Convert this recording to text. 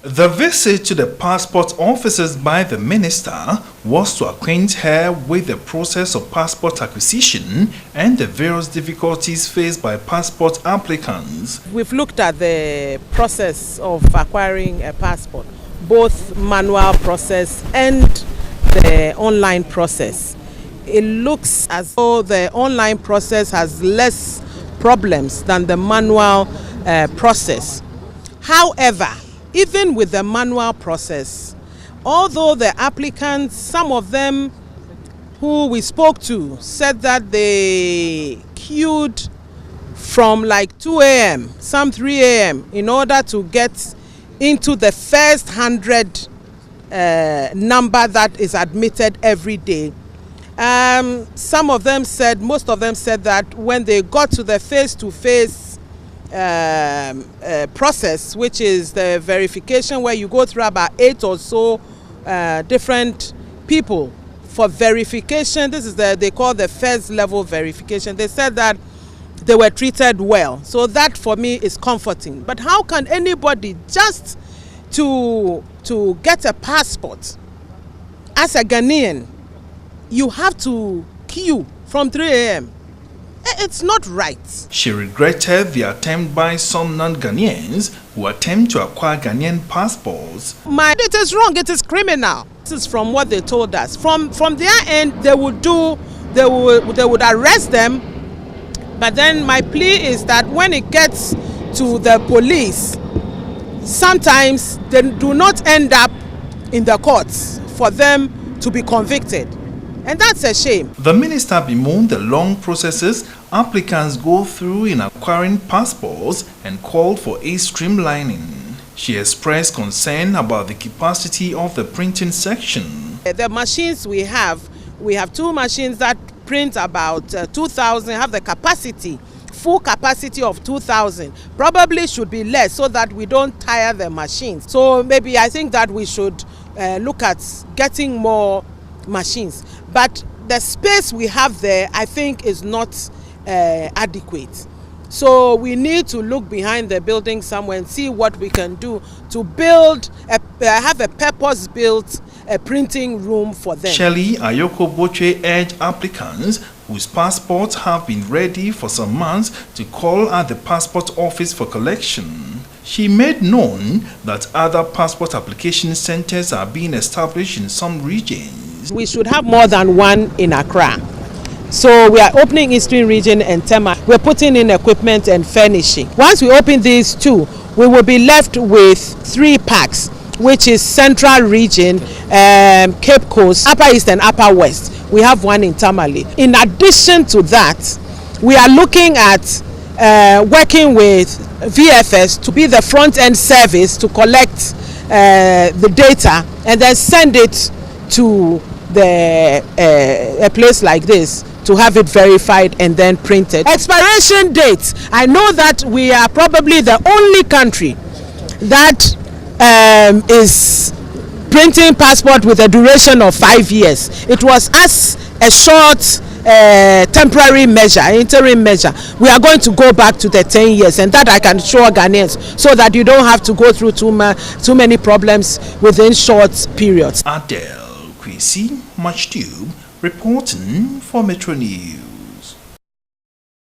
The visit to the passport offices by the minister was to acquaint her with the process of passport acquisition and the various difficulties faced by passport applicants. We've looked at the process of acquiring a passport, both manual process and the online process. It looks as though the online process has less problems than the manual process. However, even with the manual process, although the applicants, some of them who we spoke to, said that they queued from like 2 a.m., some 3 a.m. in order to get into the first 100 number that is admitted every day. Some of them said, most of them said that when they got to the face-to-face process, which is the verification where you go through about 8 or so different people for verification. This is they call the first level verification. They said that they were treated well. So that for me is comforting. But how can anybody just to get a passport as a Ghanaian, you have to queue from 3 a.m. It's not right. She regretted the attempt by some non-Ghanaians who attempt to acquire Ghanaian passports. It is wrong. It is criminal. This is from what they told us. From their end, they would arrest them. But then my plea is that when it gets to the police, sometimes they do not end up in the courts for them to be convicted. And that's a shame. The minister bemoaned the long processes applicants go through in acquiring passports and called for a streamlining. She expressed concern about the capacity of the printing section. The machines we have 2 machines that print about 2,000, have the capacity, full capacity of 2,000. Probably should be less so that we don't tire the machines. So maybe I think that we should look at getting more machines. But the space we have there, I think, is not adequate. So we need to look behind the building somewhere and see what we can do to build, have a purpose-built printing room for them. Shirley Ayorkor Botchway urged applicants whose passports have been ready for some months to call at the passport office for collection. She made known that other passport application centers are being established in some regions. We should have more than one in Accra. So we are opening Eastern Region and Tema. We're putting in equipment and furnishing. Once we open these 2, we will be left with 3 packs, which is Central Region, Cape Coast, Upper East and Upper West. We have one in Tamale. In addition to that, we are looking at working with VFS to be the front-end service to collect the data and then send it to a place like this to have it verified and then printed. Expiration date. I know that we are probably the only country that is printing passport with a duration of 5 years. It was as a short temporary measure, interim measure. We are going to go back to the 10 years, and that I can assure Ghanaians, so that you don't have to go through too many problems within short periods. ADEL Kwesi Muchtube reporting for Metro News.